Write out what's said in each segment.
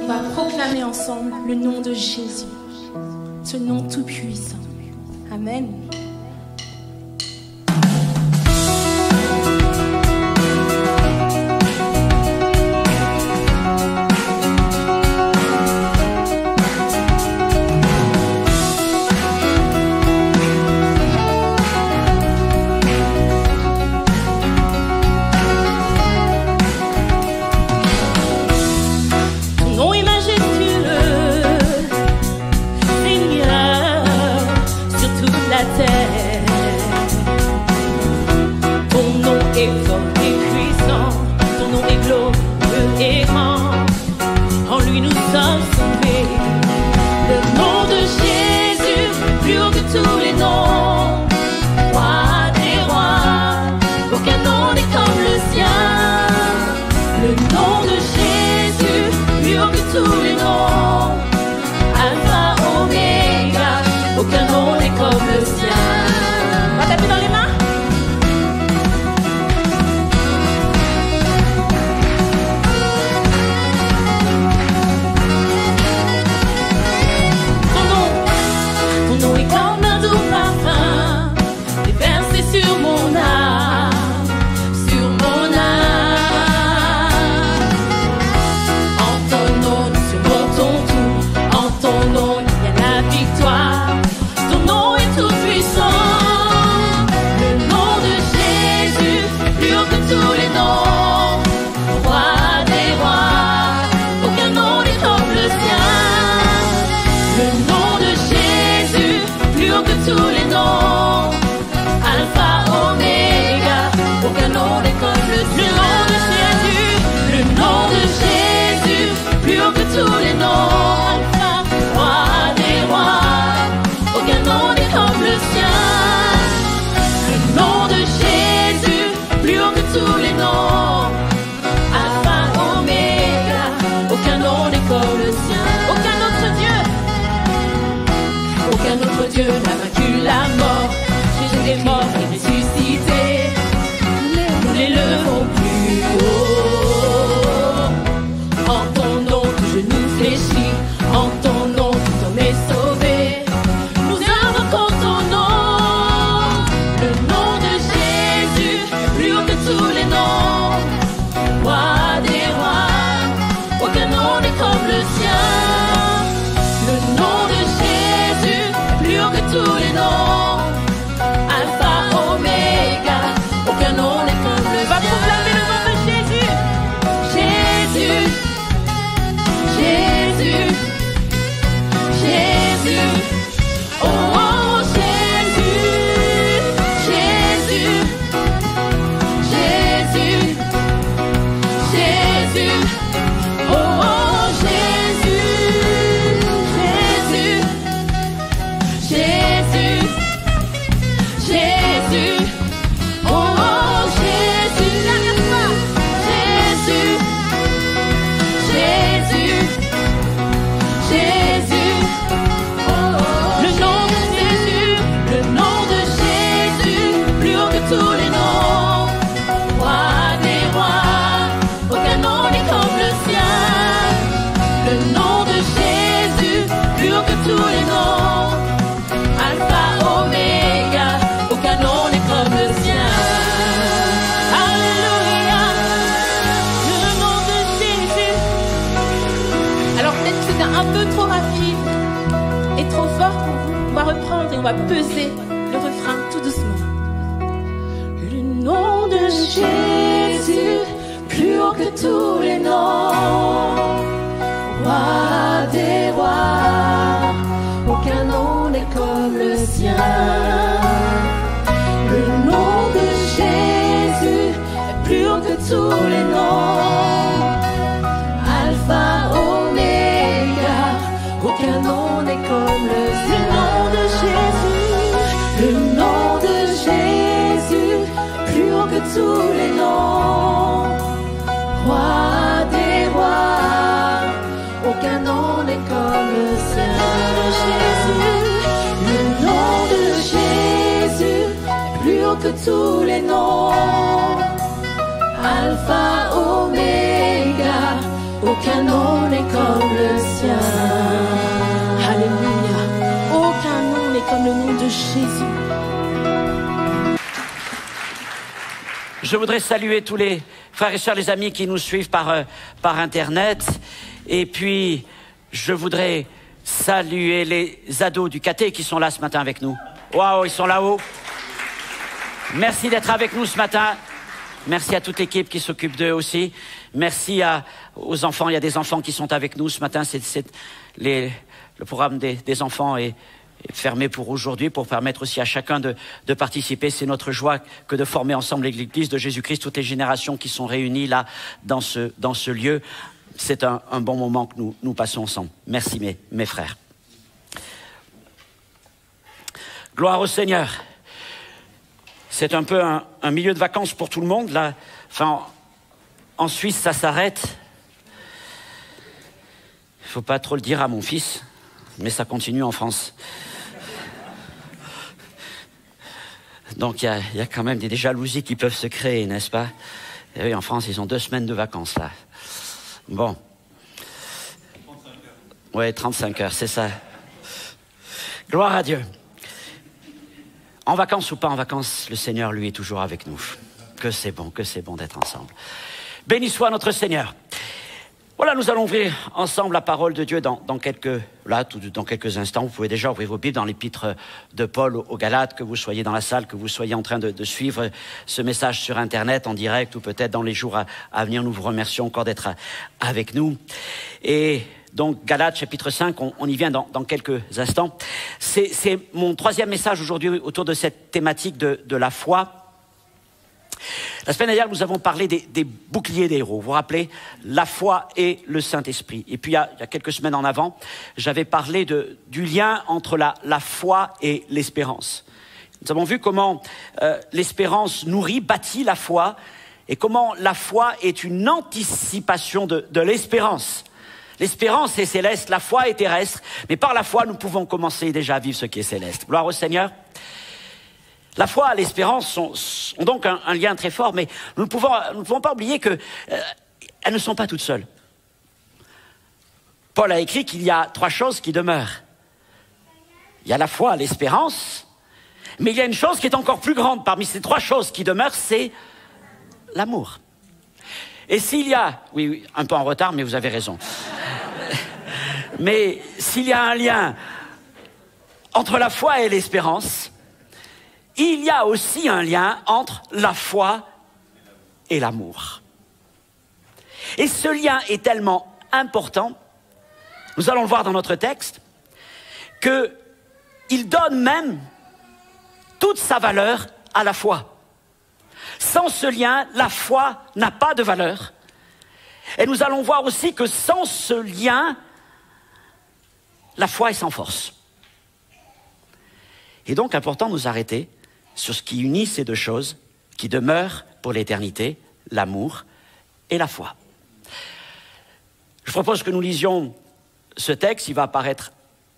va proclamer ensemble le nom de Jésus, ce nom tout puissant. Amen. Dieu n'a vaincu la mort, Jésus est mort et ressuscité, nous l'élevons plus haut. En ton nom, tout genou fléchit, en ton nom, tout homme est sauvé. Nous invoquons ton nom, le nom de Jésus, plus haut que tous les noms. Roi des rois, aucun nom n'est comme le sien. Le nom de Jésus, plus haut que tous les noms. Alpha, Oméga, aucun nom n'est comme le sien. Va proclamer le nom de Jésus. Jésus, Jésus, Jésus. Oh, oh, Jésus, Jésus, Jésus, Jésus. Oh, oh, Jésus, Jésus, Jésus, Jésus. Oh, oh, Jésus, Jésus, Jésus, Jésus. Oh, oh, le nom de Jésus, le nom de Jésus, plus haut que tous les noms. Roi des rois, aucun nom n'est comme le sien. Le nom de Jésus, plus haut que tous les noms. Alpha, Oméga, aucun nom n'est comme le sien. Alléluia, le nom de Jésus. Alors peut-être que c'était un peu trop rapide et trop fort pour vous. On va reprendre et on va peser le refrain tout doucement. Le nom de Jésus, plus haut que tous les noms. Roi des rois, aucun nom n'est comme le sien. Le nom de Jésus est plus haut que tous les noms. Alpha, Oméga, aucun nom n'est comme le sien. Le nom de Jésus, plus haut que tous les noms. Roi des rois, aucun nom n'est comme le sien. Le nom de Jésus, plus haut que tous les noms. Alpha, Oméga, aucun nom n'est comme le sien. Alléluia. Aucun nom n'est comme le nom de Jésus. Je voudrais saluer tous les frères et sœurs, les amis qui nous suivent par Internet. Et puis, je voudrais saluer les ados du caté qui sont là ce matin avec nous. Waouh, ils sont là-haut. Merci d'être avec nous ce matin. Merci à toute l'équipe qui s'occupe d'eux aussi. Merci aux enfants. Il y a des enfants qui sont avec nous ce matin. Le programme des enfants est fermé pour aujourd'hui, pour permettre aussi à chacun de participer. C'est notre joie que de former ensemble l'Église de Jésus-Christ, toutes les générations qui sont réunies là, dans ce lieu. C'est un bon moment que nous passons ensemble. Merci mes frères. Gloire au Seigneur. C'est un peu un milieu de vacances pour tout le monde. Là. Enfin, en Suisse, ça s'arrête. Il ne faut pas trop le dire à mon fils, mais ça continue en France. Donc, il y a quand même des jalousies qui peuvent se créer, n'est-ce pas? Et oui, en France, ils ont 2 semaines de vacances, là. Bon. 35 heures. Ouais, 35 heures, c'est ça. Gloire à Dieu. En vacances ou pas en vacances, le Seigneur, lui, est toujours avec nous. Que c'est bon d'être ensemble. Béni soit notre Seigneur. Voilà, nous allons ouvrir ensemble la parole de Dieu dans quelques instants. Vous pouvez déjà ouvrir vos Bibles dans l'épître de Paul aux Galates, que vous soyez dans la salle, que vous soyez en train de suivre ce message sur Internet, en direct, ou peut-être dans les jours à venir. Nous vous remercions encore d'être avec nous. Et donc, Galates, chapitre 5, on y vient dans quelques instants. C'est mon 3e message aujourd'hui autour de cette thématique de la foi. La semaine dernière, nous avons parlé des boucliers des héros. Vous vous rappelez, la foi et le Saint-Esprit. Et puis, il y a quelques semaines en avant, j'avais parlé du lien entre la foi et l'espérance. Nous avons vu comment l'espérance nourrit, bâtit la foi, et comment la foi est une anticipation de l'espérance. L'espérance est céleste, la foi est terrestre, mais par la foi, nous pouvons commencer déjà à vivre ce qui est céleste. Gloire au Seigneur. La foi et l'espérance ont donc un lien très fort, mais nous ne pouvons pas oublier qu'elles ne sont pas toutes seules. Paul a écrit qu'il y a 3 choses qui demeurent. Il y a la foi, l'espérance, mais il y a une chose qui est encore plus grande parmi ces 3 choses qui demeurent, c'est l'amour. Et s'il y a, oui, un peu en retard, mais vous avez raison. Mais s'il y a un lien entre la foi et l'espérance, il y a aussi un lien entre la foi et l'amour. Et ce lien est tellement important, nous allons le voir dans notre texte, qu'il donne même toute sa valeur à la foi. Sans ce lien, la foi n'a pas de valeur. Et nous allons voir aussi que sans ce lien, la foi est sans force. Et donc, important de nous arrêter sur ce qui unit ces 2 choses, qui demeurent pour l'éternité, l'amour et la foi. Je propose que nous lisions ce texte, il va apparaître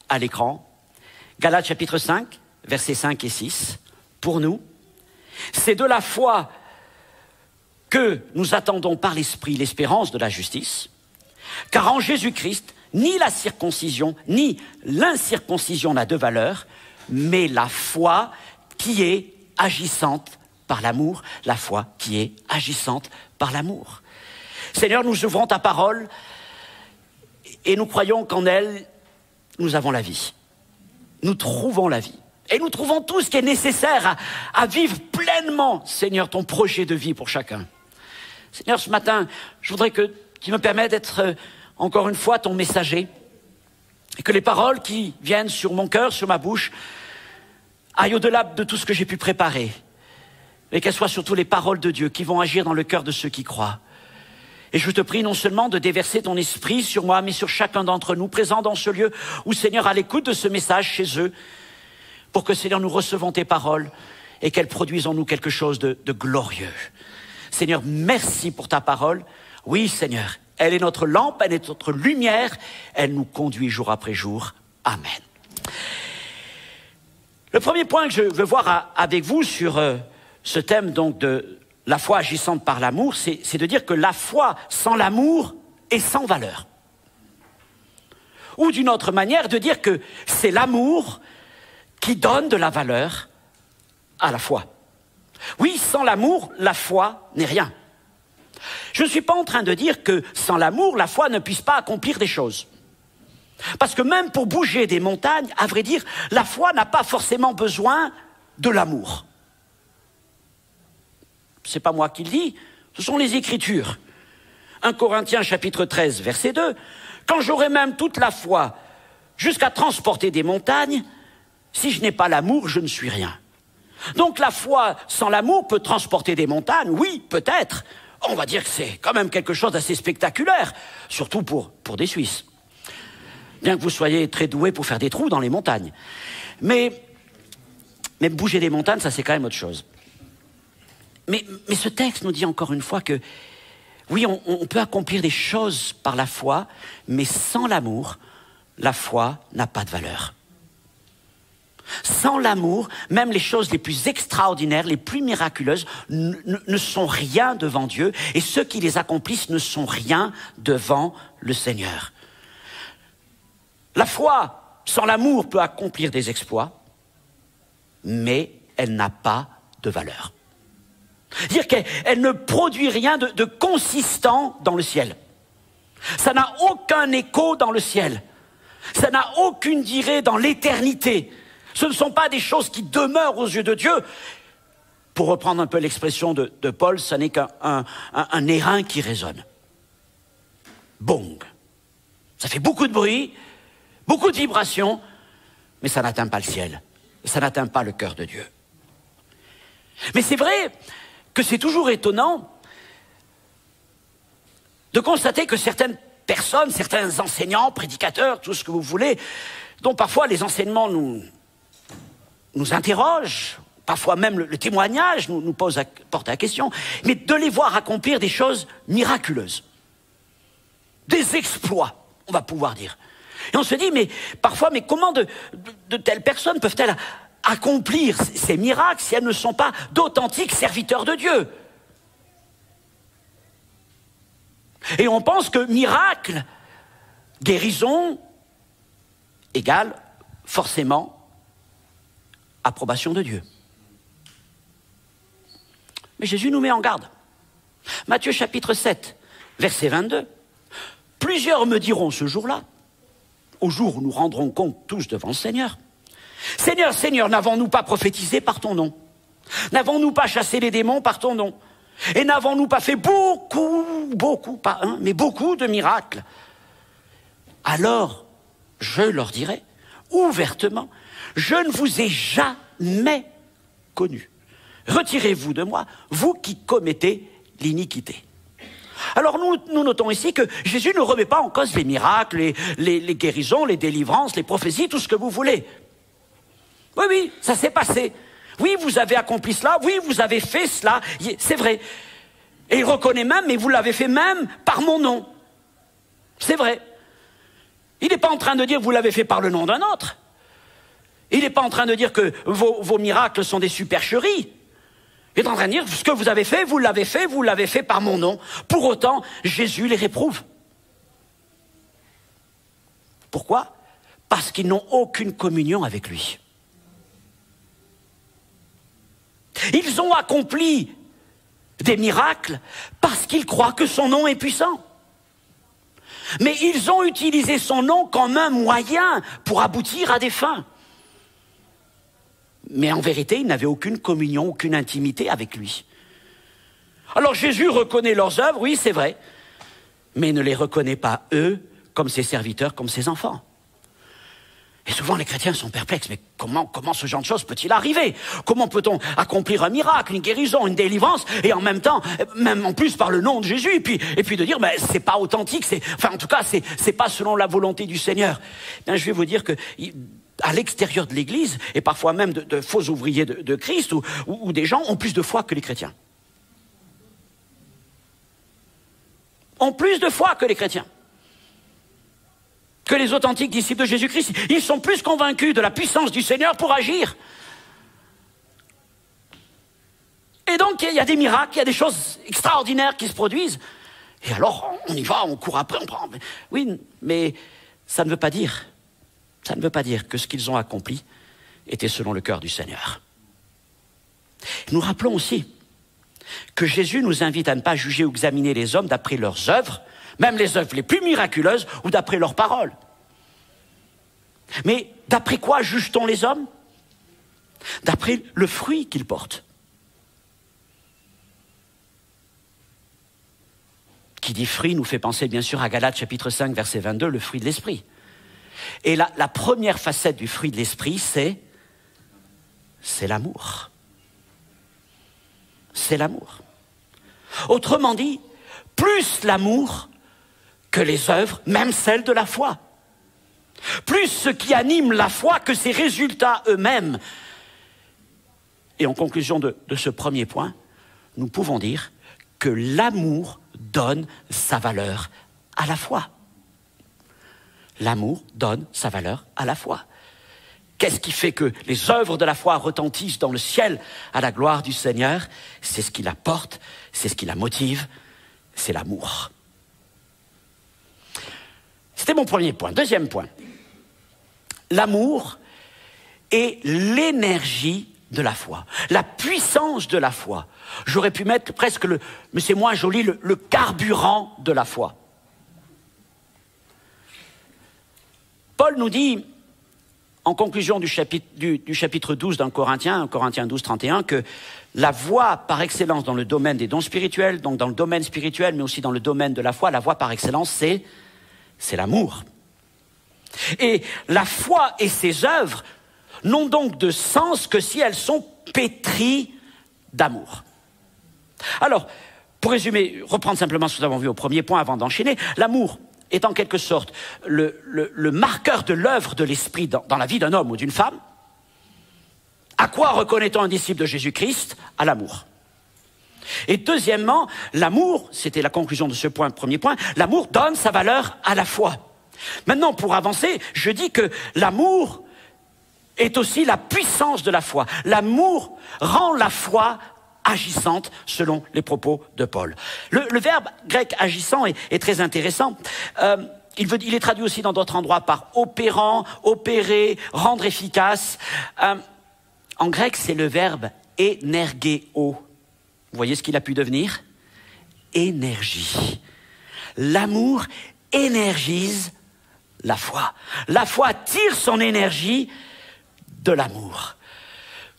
à l'écran. Galates chapitre 5, versets 5 et 6. Pour nous, c'est de la foi que nous attendons par l'Esprit l'espérance de la justice, car en Jésus-Christ, ni la circoncision, ni l'incirconcision n'a de valeur, mais la foi qui est agissante par l'amour, la foi qui est agissante par l'amour. Seigneur, nous ouvrons ta parole et nous croyons qu'en elle, nous avons la vie. Nous trouvons la vie. Et nous trouvons tout ce qui est nécessaire à vivre pleinement, Seigneur, ton projet de vie pour chacun. Seigneur, ce matin, je voudrais que tu me permettes d'être encore une fois ton messager et que les paroles qui viennent sur mon cœur, sur ma bouche, aillent au-delà de tout ce que j'ai pu préparer, mais qu'elles soient surtout les paroles de Dieu qui vont agir dans le cœur de ceux qui croient. Et je te prie non seulement de déverser ton esprit sur moi, mais sur chacun d'entre nous, présents dans ce lieu, où Seigneur, à l'écoute de ce message chez eux, pour que Seigneur, nous recevons tes paroles et qu'elles produisent en nous quelque chose de glorieux. Seigneur, merci pour ta parole. Oui, Seigneur, elle est notre lampe, elle est notre lumière, elle nous conduit jour après jour. Amen. Le premier point que je veux voir avec vous sur ce thème donc de la foi agissante par l'amour, c'est de dire que la foi sans l'amour est sans valeur. Ou d'une autre manière, de dire que c'est l'amour qui donne de la valeur à la foi. Oui, sans l'amour, la foi n'est rien. Je ne suis pas en train de dire que sans l'amour, la foi ne puisse pas accomplir des choses. Parce que même pour bouger des montagnes, à vrai dire, la foi n'a pas forcément besoin de l'amour. Ce n'est pas moi qui le dis, ce sont les Écritures. 1 Corinthiens chapitre 13, verset 2. « Quand j'aurai même toute la foi jusqu'à transporter des montagnes, si je n'ai pas l'amour, je ne suis rien. » Donc la foi sans l'amour peut transporter des montagnes, oui, peut-être. On va dire que c'est quand même quelque chose d'assez spectaculaire, surtout pour des Suisses. Bien que vous soyez très doués pour faire des trous dans les montagnes. Mais bouger des montagnes, ça c'est quand même autre chose. Mais ce texte nous dit encore une fois que, oui, on peut accomplir des choses par la foi, mais sans l'amour, la foi n'a pas de valeur. Sans l'amour, même les choses les plus extraordinaires, les plus miraculeuses, ne sont rien devant Dieu, et ceux qui les accomplissent ne sont rien devant le Seigneur. La foi, sans l'amour, peut accomplir des exploits, mais elle n'a pas de valeur. C'est-à-dire qu'elle ne produit rien de consistant dans le ciel. Ça n'a aucun écho dans le ciel. Ça n'a aucune durée dans l'éternité. Ce ne sont pas des choses qui demeurent aux yeux de Dieu. Pour reprendre un peu l'expression de Paul, ce n'est qu'un airain qui résonne. Bong. Ça fait beaucoup de bruit, beaucoup de vibrations, mais ça n'atteint pas le ciel. Ça n'atteint pas le cœur de Dieu. Mais c'est vrai que c'est toujours étonnant de constater que certaines personnes, certains enseignants, prédicateurs, tout ce que vous voulez, dont parfois les enseignements nous interrogent, parfois même le témoignage nous porte à la question, mais de les voir accomplir des choses miraculeuses, des exploits, on va pouvoir dire. Et on se dit, mais parfois, mais comment de telles personnes peuvent-elles accomplir ces miracles si elles ne sont pas d'authentiques serviteurs de Dieu? Et on pense que miracle, guérison, égale forcément approbation de Dieu. Mais Jésus nous met en garde. Matthieu chapitre 7, verset 22. « Plusieurs me diront ce jour-là, au jour où nous rendrons compte tous devant le Seigneur, « Seigneur, Seigneur, n'avons-nous pas prophétisé par ton nom? N'avons-nous pas chassé les démons par ton nom? Et n'avons-nous pas fait beaucoup, pas un, mais beaucoup de miracles? Alors, je leur dirai ouvertement, je ne vous ai jamais connu. Retirez-vous de moi, vous qui commettez l'iniquité. » Alors nous notons ici que Jésus ne remet pas en cause les miracles, les guérisons, les délivrances, les prophéties, tout ce que vous voulez. Oui, ça s'est passé. Oui, vous avez accompli cela, oui, vous avez fait cela, c'est vrai. Et il reconnaît même, mais vous l'avez fait même par mon nom. C'est vrai. Il n'est pas en train de dire vous l'avez fait par le nom d'un autre. Il n'est pas en train de dire que vos miracles sont des supercheries. Il est en train de dire ce que vous avez fait, vous l'avez fait par mon nom. Pour autant, Jésus les réprouve. Pourquoi? Parce qu'ils n'ont aucune communion avec lui. Ils ont accompli des miracles parce qu'ils croient que son nom est puissant. Mais ils ont utilisé son nom comme un moyen pour aboutir à des fins. Mais en vérité, ils n'avaient aucune communion, aucune intimité avec lui. Alors Jésus reconnaît leurs œuvres, oui, c'est vrai, mais ne les reconnaît pas, eux, comme ses serviteurs, comme ses enfants. Et souvent, les chrétiens sont perplexes. Mais comment ce genre de choses peut-il arriver? Comment peut-on accomplir un miracle, une guérison, une délivrance, et en même temps, même en plus par le nom de Jésus, et puis de dire, ben, c'est pas authentique, en tout cas, c'est pas selon la volonté du Seigneur. Bien, je vais vous dire que, à l'extérieur de l'Église, et parfois même de faux ouvriers de Christ, ou des gens ont plus de foi que les chrétiens. Ont plus de foi que les chrétiens. Que les authentiques disciples de Jésus-Christ. Ils sont plus convaincus de la puissance du Seigneur pour agir. Et donc, il y a des miracles, il y a des choses extraordinaires qui se produisent. Et alors, on y va, on court après, on prend. Oui, mais ça ne veut pas dire que ce qu'ils ont accompli était selon le cœur du Seigneur. Nous rappelons aussi que Jésus nous invite à ne pas juger ou examiner les hommes d'après leurs œuvres, même les œuvres les plus miraculeuses ou d'après leurs paroles. Mais d'après quoi juge-t-on les hommes? D'après le fruit qu'ils portent. Qui dit fruit nous fait penser bien sûr à Galates chapitre 5 verset 22, le fruit de l'esprit. Et la première facette du fruit de l'esprit, c'est l'amour. C'est l'amour. Autrement dit, plus l'amour que les œuvres, même celles de la foi. Plus ce qui anime la foi que ses résultats eux-mêmes. Et en conclusion de ce premier point, nous pouvons dire que l'amour donne sa valeur à la foi. L'amour donne sa valeur à la foi. Qu'est-ce qui fait que les œuvres de la foi retentissent dans le ciel à la gloire du Seigneur? C'est ce qui la porte, c'est ce qui la motive, c'est l'amour. C'était mon premier point. Deuxième point. L'amour est l'énergie de la foi, la puissance de la foi. J'aurais pu mettre presque mais c'est moins joli, le carburant de la foi. Paul nous dit, en conclusion du chapitre 12 d'un Corinthiens 12, 31, que la voie par excellence dans le domaine des dons spirituels, donc dans le domaine spirituel, mais aussi dans le domaine de la foi, la voie par excellence, c'est l'amour. Et la foi et ses œuvres n'ont donc de sens que si elles sont pétries d'amour. Alors, pour résumer, reprendre simplement ce que nous avons vu au premier point avant d'enchaîner, l'amour est en quelque sorte le marqueur de l'œuvre de l'esprit dans la vie d'un homme ou d'une femme. À quoi reconnaît-on un disciple de Jésus-Christ? À l'amour. Et deuxièmement, l'amour, c'était la conclusion de ce premier point, l'amour donne sa valeur à la foi. Maintenant, pour avancer, je dis que l'amour est aussi la puissance de la foi. L'amour rend la foi agissante, selon les propos de Paul. Le verbe grec agissant est très intéressant. Il est traduit aussi dans d'autres endroits par opérant, opérer, rendre efficace. En grec, c'est le verbe énergéo. Vous voyez ce qu'il a pu devenir? Énergie. L'amour énergise la foi. La foi tire son énergie de l'amour.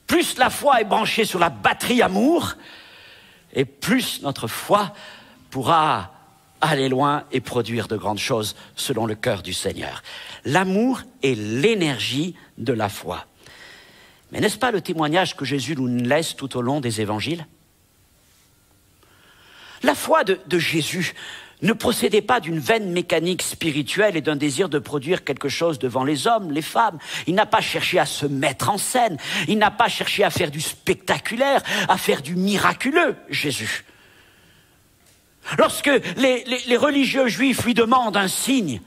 Plus la foi est branchée sur la batterie amour, et plus notre foi pourra aller loin et produire de grandes choses selon le cœur du Seigneur. L'amour est l'énergie de la foi. Mais n'est-ce pas le témoignage que Jésus nous laisse tout au long des évangiles? La foi de Jésus ne procédait pas d'une vaine mécanique spirituelle et d'un désir de produire quelque chose devant les hommes, les femmes. Il n'a pas cherché à se mettre en scène. Il n'a pas cherché à faire du spectaculaire, à faire du miraculeux, Jésus. Lorsque les religieux juifs lui demandent un signe,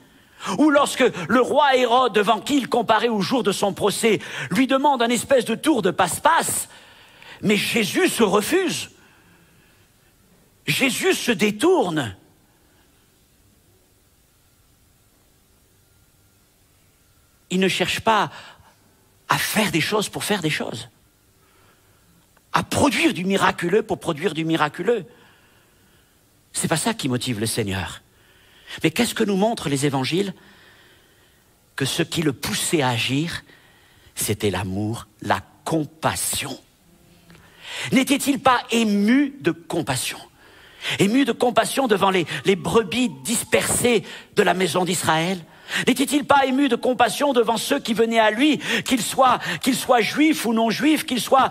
ou lorsque le roi Hérode, devant qui il comparait au jour de son procès, lui demande un espèce de tour de passe-passe, mais Jésus se refuse. Jésus se détourne. Il ne cherche pas à faire des choses pour faire des choses, à produire du miraculeux pour produire du miraculeux. C'est pas ça qui motive le Seigneur. Mais qu'est-ce que nous montrent les évangiles? Que ce qui le poussait à agir, c'était l'amour, la compassion. N'était-il pas ému de compassion? Ému de compassion devant les brebis dispersées de la maison d'Israël? N'était-il pas ému de compassion devant ceux qui venaient à lui, qu'ils soient juifs ou non juifs, qu'ils soient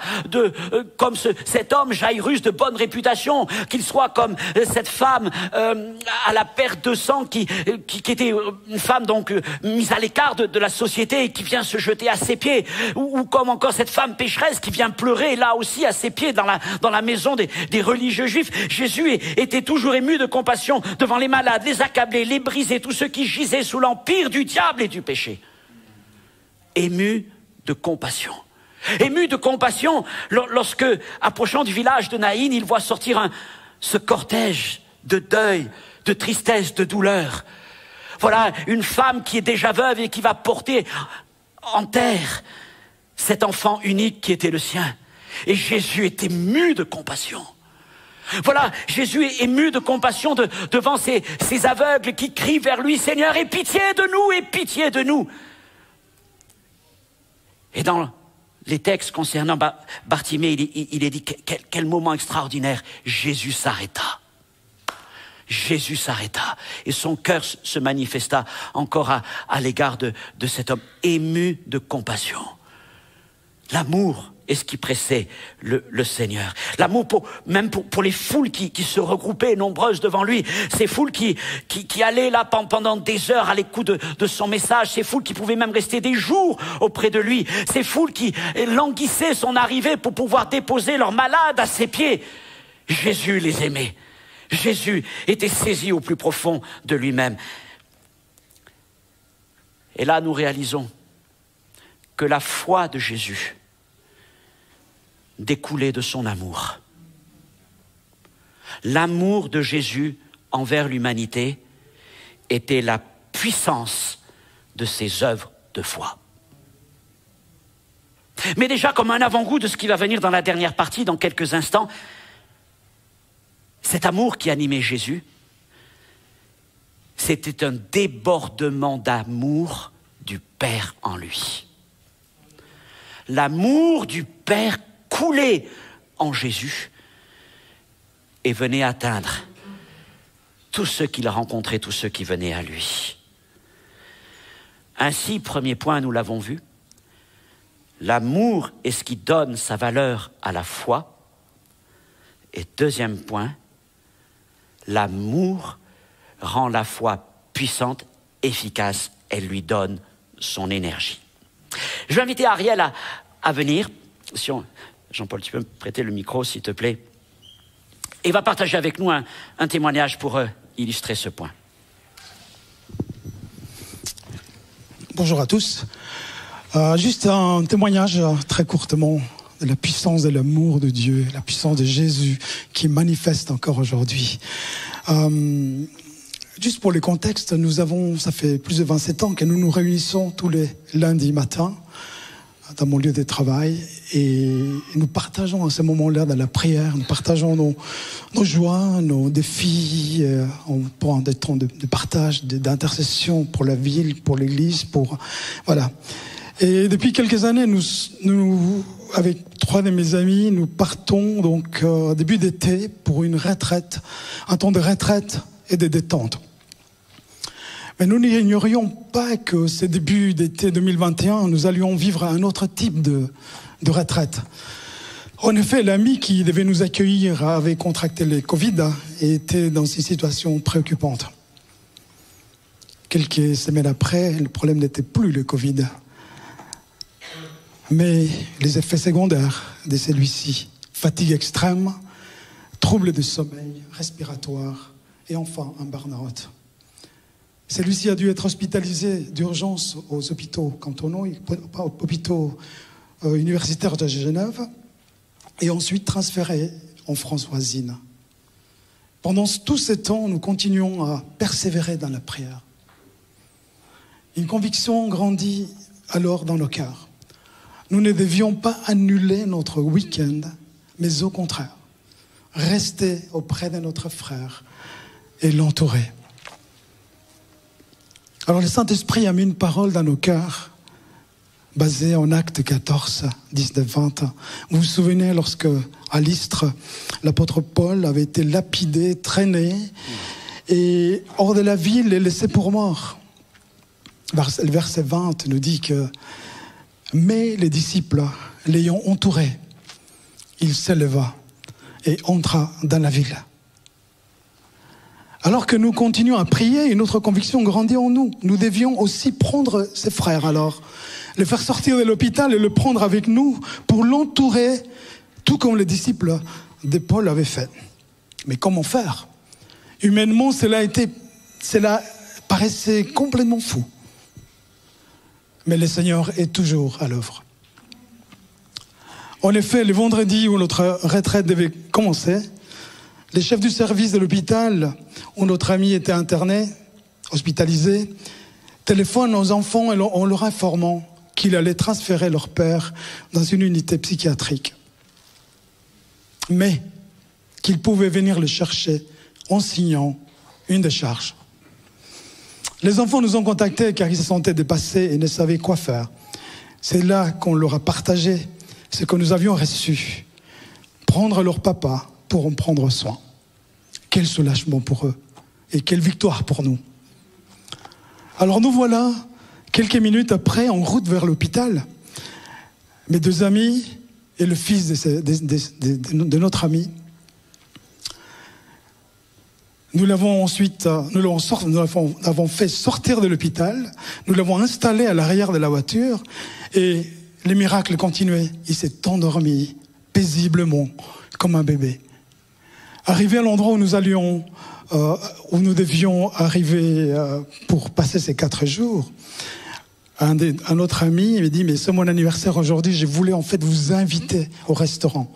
comme cet homme Jairus de bonne réputation, qu'ils soient comme cette femme à la perte de sang qui était une femme donc mise à l'écart de la société et qui vient se jeter à ses pieds, ou comme encore cette femme pécheresse qui vient pleurer là aussi à ses pieds dans la maison des religieux juifs. Jésus était toujours ému de compassion devant les malades, les accablés, les brisés, tous ceux qui gisaient sous l'empire du diable et du péché. Ému de compassion. Ému de compassion lorsque, approchant du village de Naïn, il voit sortir ce cortège de deuil, de tristesse, de douleur. Voilà une femme qui est déjà veuve et qui va porter en terre cet enfant unique qui était le sien. Et Jésus est ému de compassion. Voilà, Jésus est ému de compassion devant ces aveugles qui crient vers lui, Seigneur, aie pitié de nous, aie pitié de nous. Et dans les textes concernant Bartimée, il est dit, quel moment extraordinaire, Jésus s'arrêta. Jésus s'arrêta et son cœur se manifesta encore à l'égard de cet homme ému de compassion. L'amour est ce qui pressait le Seigneur. L'amour même pour les foules qui se regroupaient nombreuses devant lui. Ces foules qui allaient là pendant des heures à l'écoute de son message. Ces foules qui pouvaient même rester des jours auprès de lui. Ces foules qui languissaient son arrivée pour pouvoir déposer leurs malades à ses pieds. Jésus les aimait. Jésus était saisi au plus profond de lui-même. Et là, nous réalisons que la foi de Jésus découlait de son amour. L'amour de Jésus envers l'humanité était la puissance de ses œuvres de foi. Mais déjà, comme un avant-goût de ce qui va venir dans la dernière partie, dans quelques instants, cet amour qui animait Jésus, c'était un débordement d'amour du Père en lui. L'amour du Père coulait en Jésus et venait atteindre tous ceux qu'il rencontrait, tous ceux qui venaient à lui. Ainsi, premier point, nous l'avons vu, l'amour est ce qui donne sa valeur à la foi. Et deuxième point, l'amour rend la foi puissante, efficace, elle lui donne son énergie. Je vais inviter Ariel à venir. Jean-Paul, tu peux me prêter le micro, s'il te plaît? Et il va partager avec nous un témoignage pour illustrer ce point. Bonjour à tous. Juste un témoignage très courtement de la puissance de l'amour de Dieu, la puissance de Jésus qui manifeste encore aujourd'hui. Juste pour le contexte, ça fait plus de 27 ans que nous nous réunissons tous les lundis matins dans mon lieu de travail et nous partageons à ce moment-là dans la prière, nous partageons nos joies, nos défis, on prend des temps de partage, d'intercession pour la ville, pour l'église, voilà. Et depuis quelques années, nous avec 3 de mes amis, nous partons donc début d'été pour une retraite, un temps de retraite et de détente. Mais nous n'ignorions pas que ce début d'été 2021, nous allions vivre un autre type de retraite. En effet, l'ami qui devait nous accueillir avait contracté le Covid et était dans une situation préoccupante. Quelques semaines après, le problème n'était plus le Covid, mais les effets secondaires de celui-ci, fatigue extrême, troubles de sommeil, respiratoire et enfin un burn-out. Celui-ci a dû être hospitalisé d'urgence aux hôpitaux cantonaux, aux hôpitaux universitaires de Genève, et ensuite transféré en France voisine. Pendant tout ce temps, nous continuons à persévérer dans la prière. Une conviction grandit alors dans nos cœurs. Nous ne devions pas annuler notre week-end, mais au contraire, rester auprès de notre frère et l'entourer. Alors le Saint-Esprit a mis une parole dans nos cœurs, basée en Actes 14, 19-20. Vous vous souvenez lorsque, à Lystre, l'apôtre Paul avait été lapidé, traîné, et hors de la ville et laissé pour mort. Le verset 20 nous dit que « Mais les disciples, l'ayant entouré, il s'éleva et entra dans la ville. » Alors que nous continuons à prier, une autre conviction grandit en nous. Nous devions aussi prendre ses frères alors, le faire sortir de l'hôpital et le prendre avec nous pour l'entourer, tout comme les disciples de Paul avaient fait. Mais comment faire? Humainement, cela paraissait complètement fou. Mais le Seigneur est toujours à l'œuvre. En effet, le vendredi où notre retraite devait commencer, les chefs du service de l'hôpital où notre ami était interné hospitalisés, téléphonent aux enfants en leur informant qu'il allait transférer leur père dans une unité psychiatrique. Mais qu'ils pouvaient venir le chercher en signant une décharge. Les enfants nous ont contactés car ils se sentaient dépassés et ne savaient quoi faire. C'est là qu'on leur a partagé ce que nous avions reçu. Prendre leur papa pour en prendre soin. Quel soulagement pour eux et quelle victoire pour nous. Alors nous voilà, quelques minutes après, en route vers l'hôpital. Mes deux amis et le fils de notre ami, nous l'avons fait sortir de l'hôpital, nous l'avons installé à l'arrière de la voiture et les miracles continuaient. Il s'est endormi paisiblement comme un bébé. Arrivé à l'endroit où où nous devions arriver pour passer ces 4 jours, un autre ami m'a dit « Mais c'est mon anniversaire aujourd'hui, je voulais en fait vous inviter au restaurant ».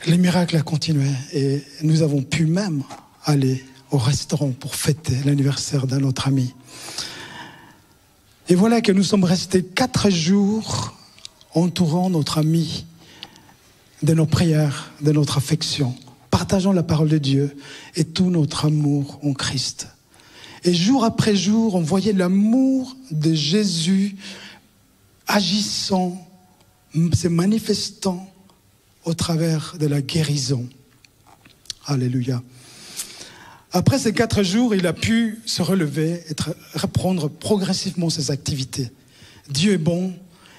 Les miracles ont continué et nous avons pu même aller au restaurant pour fêter l'anniversaire d'un autre ami. Et voilà que nous sommes restés 4 jours entourant notre ami de nos prières, de notre affection, partageant la parole de Dieu et tout notre amour en Christ. Et jour après jour, on voyait l'amour de Jésus agissant, se manifestant au travers de la guérison. Alléluia. Après ces 4 jours, il a pu se relever et reprendre progressivement ses activités. Dieu est bon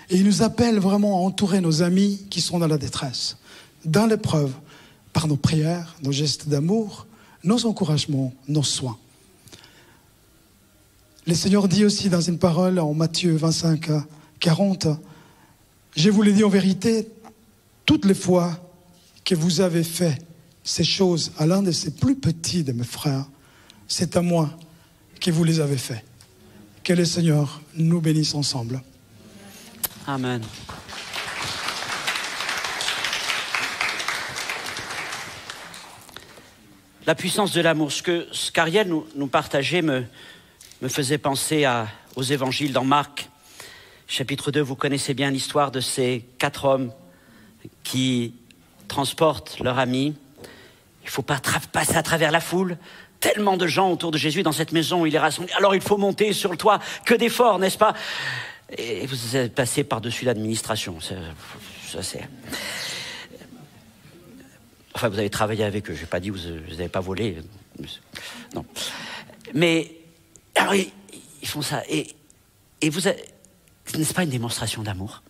et il nous appelle vraiment à entourer nos amis qui sont dans la détresse, dans l'épreuve, par nos prières, nos gestes d'amour, nos encouragements, nos soins. Le Seigneur dit aussi dans une parole en Matthieu 25, 40, « Je vous l'ai dit en vérité, toutes les fois que vous avez fait ces choses à l'un de ces plus petits de mes frères, c'est à moi que vous les avez fait. » Que le Seigneur nous bénisse ensemble. Amen. La puissance de l'amour. Ce qu'Ariel nous partageait me faisait penser aux évangiles dans Marc, chapitre 2. Vous connaissez bien l'histoire de ces 4 hommes qui transportent leur ami. Il ne faut pas passer à travers la foule. Tellement de gens autour de Jésus dans cette maison, il est rassemblé. Alors il faut monter sur le toit, que d'efforts, n'est-ce pas? Et vous êtes passé par-dessus l'administration. Ça, c'est... Enfin, vous avez travaillé avec eux. Je n'ai pas dit que vous n'avez pas volé. Non. Mais, alors, ils font ça. Et vous avez... N'est-ce pas une démonstration d'amour?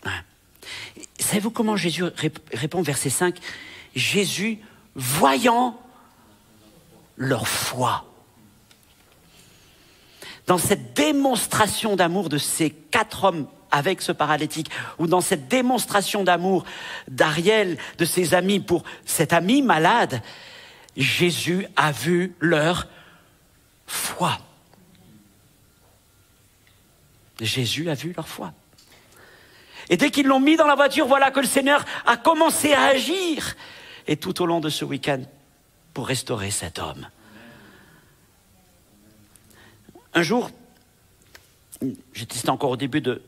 Ouais. Savez-vous comment Jésus répond, verset 5? Jésus, voyant leur foi. Dans cette démonstration d'amour de ces 4 hommes avec ce paralytique, ou dans cette démonstration d'amour d'Ariel, de ses amis pour cet ami malade, Jésus a vu leur foi. Jésus a vu leur foi. Et dès qu'ils l'ont mis dans la voiture, voilà que le Seigneur a commencé à agir. Et tout au long de ce week-end, pour restaurer cet homme. Un jour, c'était encore au début de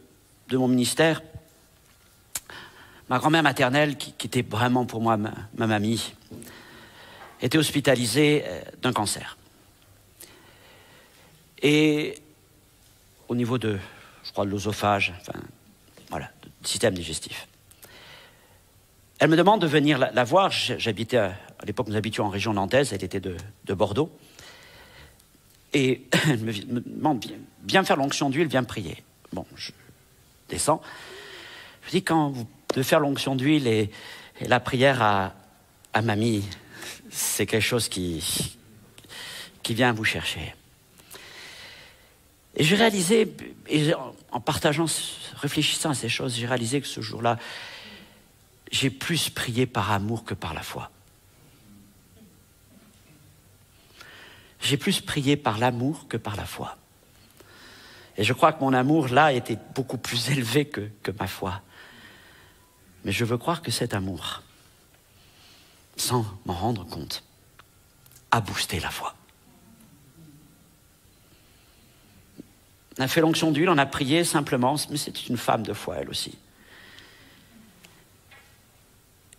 mon ministère, ma grand-mère maternelle, qui était vraiment pour moi ma mamie, était hospitalisée d'un cancer. Et au niveau de l'œsophage, enfin, voilà, du système digestif. Elle me demande de venir la voir. J'habitais, à l'époque, nous habitions en région nantaise, elle était de Bordeaux. Et elle me demande, viens faire l'onction d'huile, viens prier. Bon, je descends. Je dis, de faire l'onction d'huile et la prière à mamie, c'est quelque chose qui vient vous chercher. Et j'ai réalisé, en partageant, réfléchissant à ces choses, j'ai réalisé que ce jour-là, j'ai plus prié par amour que par la foi. J'ai plus prié par l'amour que par la foi. Et je crois que mon amour, là, était beaucoup plus élevé que ma foi. Mais je veux croire que cet amour, sans m'en rendre compte, a boosté la foi. On a fait l'onction d'huile, on a prié simplement, mais c'est une femme de foi, elle aussi.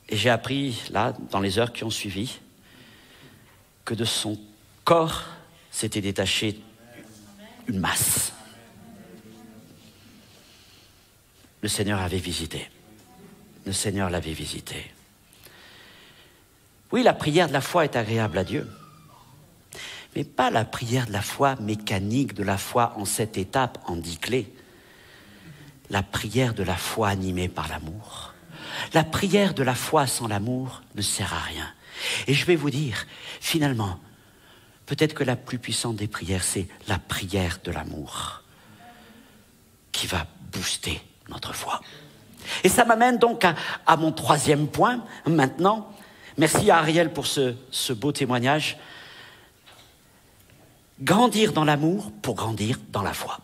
Et j'ai appris, là, dans les heures qui ont suivi, que de son corps s'était détaché une masse. Le Seigneur avait visité. Le Seigneur l'avait visité. Oui, la prière de la foi est agréable à Dieu. Mais pas la prière de la foi mécanique, de la foi en 7 étapes, en 10 clés. La prière de la foi animée par l'amour. La prière de la foi sans l'amour ne sert à rien. Et je vais vous dire, finalement, peut-être que la plus puissante des prières, c'est la prière de l'amour qui va booster notre foi. Et ça m'amène donc à mon 3e point, maintenant. Merci à Ariel pour ce beau témoignage. Grandir dans l'amour pour grandir dans la foi.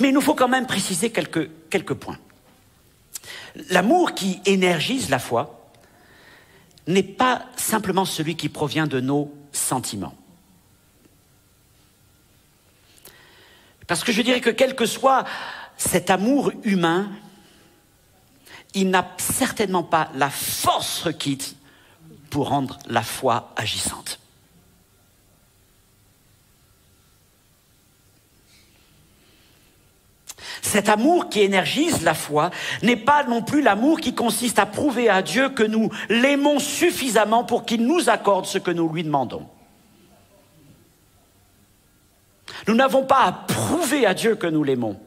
Mais il nous faut quand même préciser quelques points. L'amour qui énergise la foi n'est pas simplement celui qui provient de nos sentiments. Parce que je dirais que quel que soit cet amour humain, il n'a certainement pas la force requise pour rendre la foi agissante. Cet amour qui énergise la foi n'est pas non plus l'amour qui consiste à prouver à Dieu que nous l'aimons suffisamment pour qu'il nous accorde ce que nous lui demandons. Nous n'avons pas à prouver à Dieu que nous l'aimons.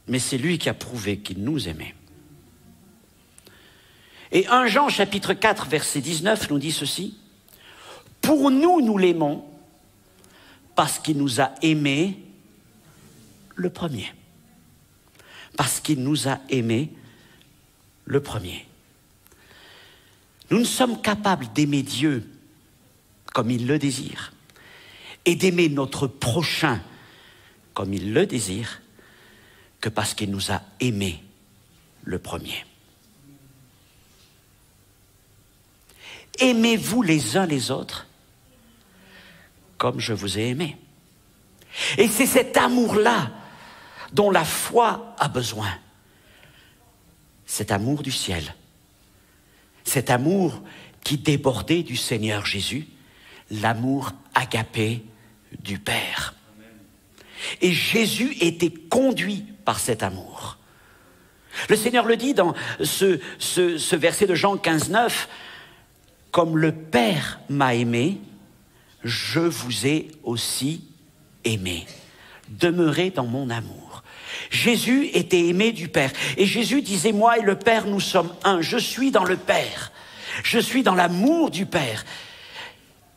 Mais c'est lui qui a prouvé qu'il nous aimait. Et 1 Jean chapitre 4 verset 19 nous dit ceci. Pour nous, nous l'aimons parce qu'il nous a aimés le premier. Parce qu'il nous a aimés le premier. Nous ne sommes capables d'aimer Dieu comme il le désire et d'aimer notre prochain comme il le désire que parce qu'il nous a aimés le premier. Aimez-vous les uns les autres comme je vous ai aimé. Et c'est cet amour-là dont la foi a besoin. Cet amour du ciel. Cet amour qui débordait du Seigneur Jésus. L'amour agapé du Père. Et Jésus était conduit par cet amour. Le Seigneur le dit dans ce verset de Jean 15, 9. Comme le Père m'a aimé, je vous ai aussi aimé. Demeurez dans mon amour. Jésus était aimé du Père. Et Jésus disait, moi et le Père, nous sommes un. Je suis dans le Père. Je suis dans l'amour du Père.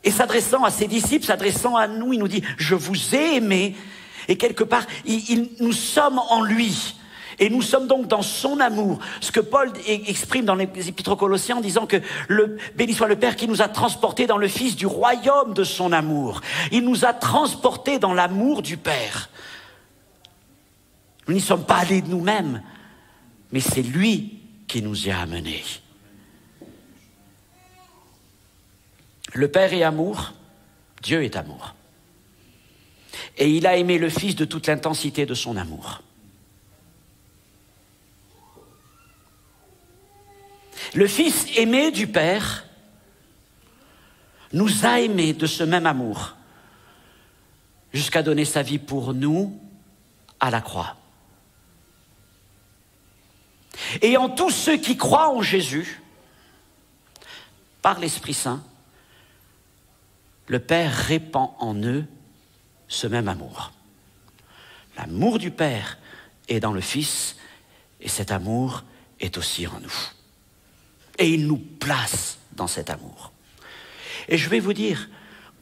Et s'adressant à ses disciples, s'adressant à nous, il nous dit, je vous ai aimé. Et quelque part, nous sommes en lui. Et nous sommes donc dans son amour. Ce que Paul exprime dans les Épîtres aux Colossiens en disant que béni soit le Père qui nous a transportés dans le Fils du royaume de son amour. Il nous a transportés dans l'amour du Père. Nous n'y sommes pas allés de nous-mêmes, mais c'est lui qui nous y a amenés. Le Père est amour, Dieu est amour. Et il a aimé le Fils de toute l'intensité de son amour. Le Fils aimé du Père nous a aimés de ce même amour jusqu'à donner sa vie pour nous à la croix. Et en tous ceux qui croient en Jésus, par l'Esprit Saint, le Père répand en eux ce même amour. L'amour du Père est dans le Fils et cet amour est aussi en nous. Et il nous place dans cet amour. Et je vais vous dire,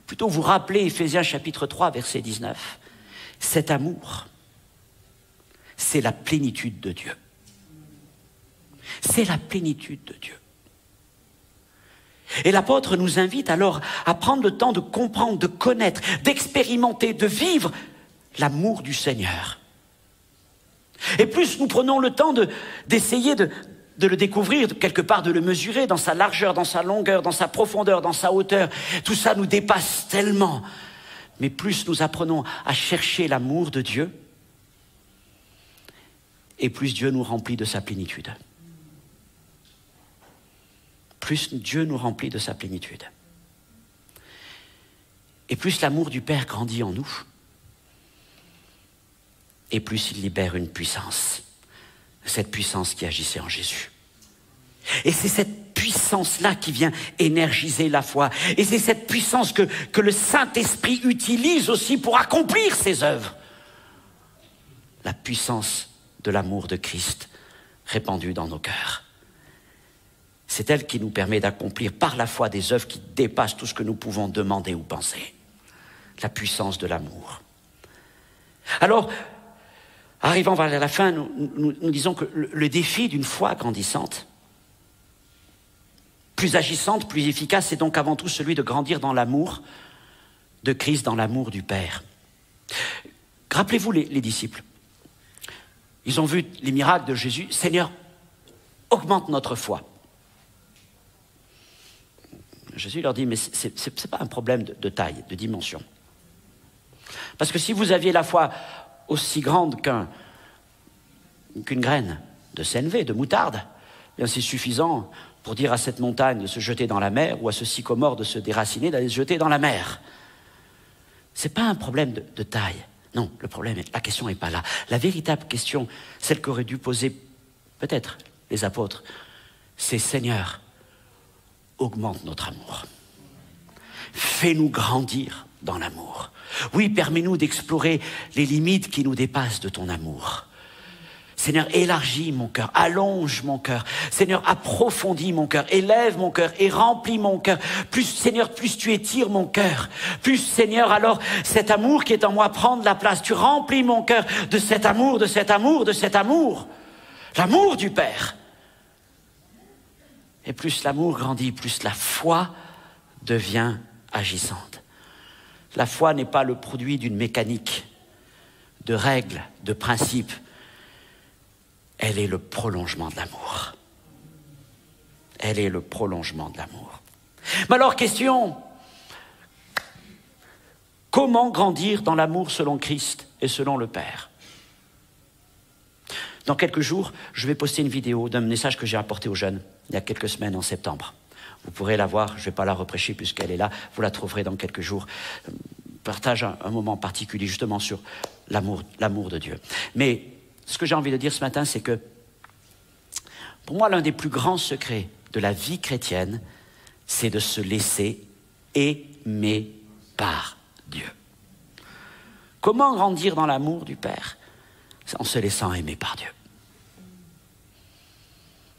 plutôt vous rappeler Éphésiens chapitre 3, verset 19. Cet amour, c'est la plénitude de Dieu. C'est la plénitude de Dieu. Et l'apôtre nous invite alors à prendre le temps de comprendre, de connaître, d'expérimenter, de vivre l'amour du Seigneur. Et plus nous prenons le temps d'essayer de le découvrir, quelque part de le mesurer dans sa largeur, dans sa longueur, dans sa profondeur, dans sa hauteur. Tout ça nous dépasse tellement. Mais plus nous apprenons à chercher l'amour de Dieu, et plus Dieu nous remplit de sa plénitude. Plus Dieu nous remplit de sa plénitude. Et plus l'amour du Père grandit en nous, et plus il libère une puissance. Cette puissance qui agissait en Jésus. Et c'est cette puissance-là qui vient énergiser la foi. Et c'est cette puissance que le Saint-Esprit utilise aussi pour accomplir ses œuvres. La puissance de l'amour de Christ répandue dans nos cœurs. C'est elle qui nous permet d'accomplir par la foi des œuvres qui dépassent tout ce que nous pouvons demander ou penser. La puissance de l'amour. Alors, arrivant vers la fin, nous disons que le défi d'une foi grandissante, plus agissante, plus efficace, c'est donc avant tout celui de grandir dans l'amour de Christ, dans l'amour du Père. Rappelez-vous les disciples. Ils ont vu les miracles de Jésus. Seigneur, augmente notre foi. Jésus leur dit, mais c'est pas un problème de taille, de dimension. Parce que si vous aviez la foi aussi grande qu'une graine de sénévé, de moutarde, bien c'est suffisant pour dire à cette montagne de se jeter dans la mer ou à ce sycomore de se déraciner, d'aller se jeter dans la mer. C'est pas un problème de taille. Non, la question n'est pas là. La véritable question, celle qu'auraient dû poser peut-être les apôtres, c'est Seigneur, augmente notre amour. Fais-nous grandir dans l'amour. Oui, permets-nous d'explorer les limites qui nous dépassent de ton amour. Seigneur, élargis mon cœur, allonge mon cœur. Seigneur, approfondis mon cœur, élève mon cœur et remplis mon cœur. Plus, Seigneur, plus tu étires mon cœur. Plus, Seigneur, alors cet amour qui est en moi prend de la place. Tu remplis mon cœur de cet amour, de cet amour, de cet amour. L'amour du Père. Et plus l'amour grandit, plus la foi devient agissante. La foi n'est pas le produit d'une mécanique, de règles, de principes. Elle est le prolongement de l'amour. Elle est le prolongement de l'amour. Mais alors, question, comment grandir dans l'amour selon Christ et selon le Père? Dans quelques jours, je vais poster une vidéo d'un message que j'ai apporté aux jeunes il y a quelques semaines en septembre. Vous pourrez la voir, je ne vais pas la reprêcher puisqu'elle est là, vous la trouverez dans quelques jours. Partage un moment particulier justement sur l'amour de Dieu. Mais ce que j'ai envie de dire ce matin, c'est que pour moi, l'un des plus grands secrets de la vie chrétienne, c'est de se laisser aimer par Dieu. Comment grandir dans l'amour du Père? C'est en se laissant aimer par Dieu.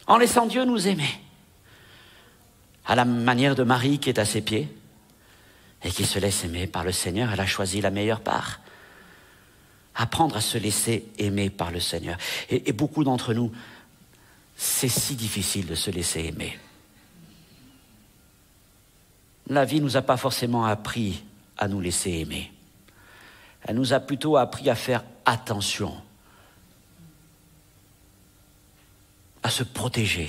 En laissant Dieu nous aimer. À la manière de Marie qui est à ses pieds et qui se laisse aimer par le Seigneur, elle a choisi la meilleure part. Apprendre à se laisser aimer par le Seigneur. Et beaucoup d'entre nous, c'est si difficile de se laisser aimer. La vie ne nous a pas forcément appris à nous laisser aimer. Elle nous a plutôt appris à faire attention, à se protéger,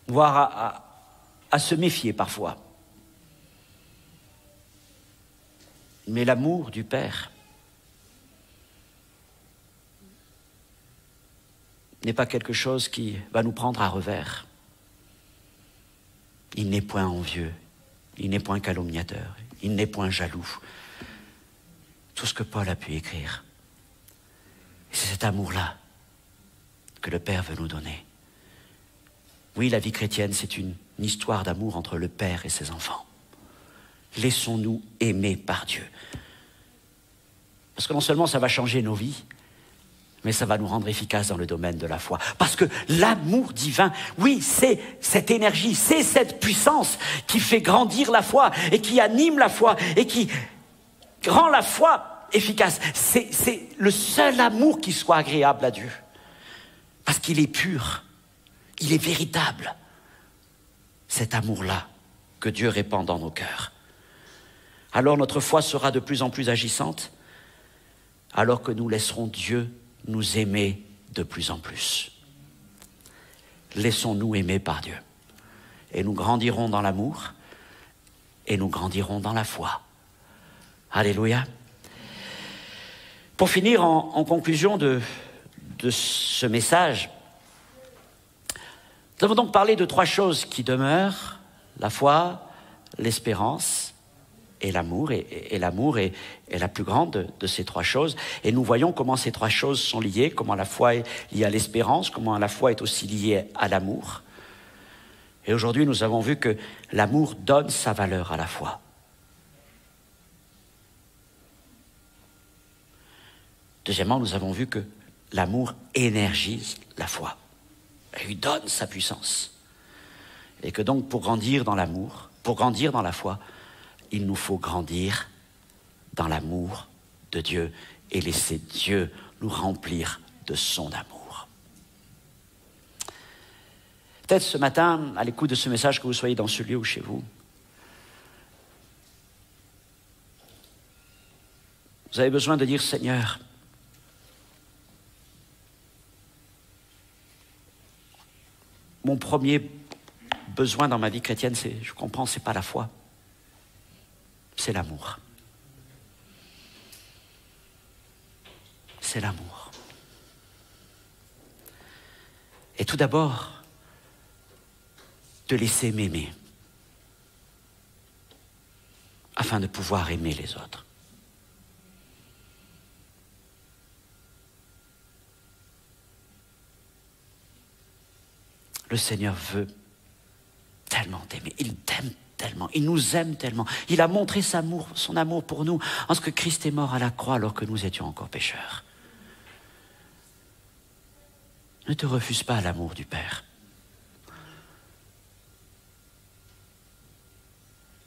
voire à se méfier parfois. Mais l'amour du Père n'est pas quelque chose qui va nous prendre à revers. Il n'est point envieux, il n'est point calomniateur, il n'est point jaloux. Tout ce que Paul a pu écrire. Et c'est cet amour-là que le Père veut nous donner. Oui, la vie chrétienne, c'est une histoire d'amour entre le Père et ses enfants. Laissons-nous aimer par Dieu. Parce que non seulement ça va changer nos vies, mais ça va nous rendre efficaces dans le domaine de la foi. Parce que l'amour divin, oui, c'est cette énergie, c'est cette puissance qui fait grandir la foi et qui anime la foi et qui rend la foi efficace. C'est le seul amour qui soit agréable à Dieu. Parce qu'il est pur, il est véritable. Cet amour-là que Dieu répand dans nos cœurs. Alors notre foi sera de plus en plus agissante, alors que nous laisserons Dieu nous aimer de plus en plus. laissons-nous aimer par Dieu. Et nous grandirons dans l'amour et nous grandirons dans la foi. Alléluia. Pour finir, en conclusion de ce message, nous avons donc parlé de 3 choses qui demeurent, la foi, l'espérance et l'amour. Et l'amour est la plus grande de ces 3 choses. Et nous voyons comment ces 3 choses sont liées, comment la foi est liée à l'espérance, comment la foi est aussi liée à l'amour. Et aujourd'hui, nous avons vu que l'amour donne sa valeur à la foi. Deuxièmement, nous avons vu que l'amour énergise la foi. Elle lui donne sa puissance. Et que donc, pour grandir dans l'amour, pour grandir dans la foi, il nous faut grandir dans l'amour de Dieu et laisser Dieu nous remplir de son amour. Peut-être ce matin, à l'écoute de ce message, que vous soyez dans ce lieu ou chez vous, vous avez besoin de dire, Seigneur, mon premier besoin dans ma vie chrétienne, je comprends, c'est pas la foi, c'est l'amour. C'est l'amour. Et tout d'abord, te laisser m'aimer, afin de pouvoir aimer les autres. Le Seigneur veut tellement t'aimer, il t'aime tellement, il nous aime tellement. Il a montré son amour pour nous, en ce que Christ est mort à la croix alors que nous étions encore pécheurs. Ne te refuse pas l'amour du Père.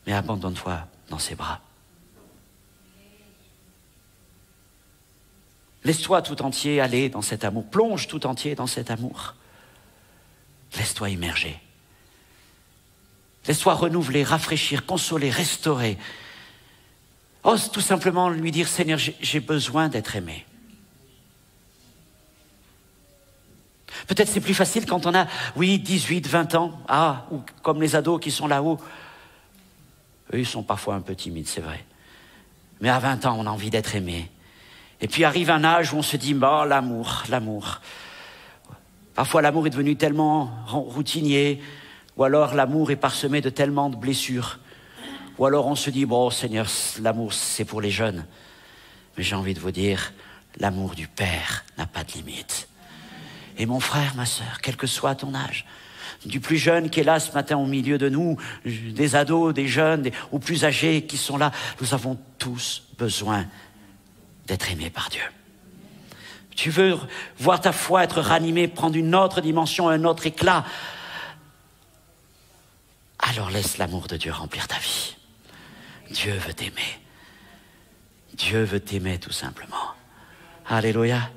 Mais abandonne-toi dans ses bras. Laisse-toi tout entier aller dans cet amour. Plonge tout entier dans cet amour. Laisse-toi immerger. Laisse-toi renouveler, rafraîchir, consoler, restaurer. Ose tout simplement lui dire, Seigneur, j'ai besoin d'être aimé. Peut-être c'est plus facile quand on a, 18, 20 ans, ou comme les ados qui sont là-haut. Eux, ils sont parfois un peu timides, c'est vrai. Mais à 20 ans, on a envie d'être aimé. Et puis arrive un âge où on se dit, l'amour. Parfois, l'amour est devenu tellement routinier, ou alors l'amour est parsemé de tellement de blessures. Ou alors on se dit, Seigneur, l'amour, c'est pour les jeunes. Mais j'ai envie de vous dire, l'amour du Père n'a pas de limite. Et mon frère, ma sœur, quel que soit ton âge, du plus jeune qui est là ce matin au milieu de nous, des ados, des jeunes, ou plus âgés qui sont là, nous avons tous besoin d'être aimés par Dieu. Tu veux voir ta foi être ranimée, prendre une autre dimension, un autre éclat, alors laisse l'amour de Dieu remplir ta vie. Dieu veut t'aimer. Dieu veut t'aimer tout simplement. Alléluia.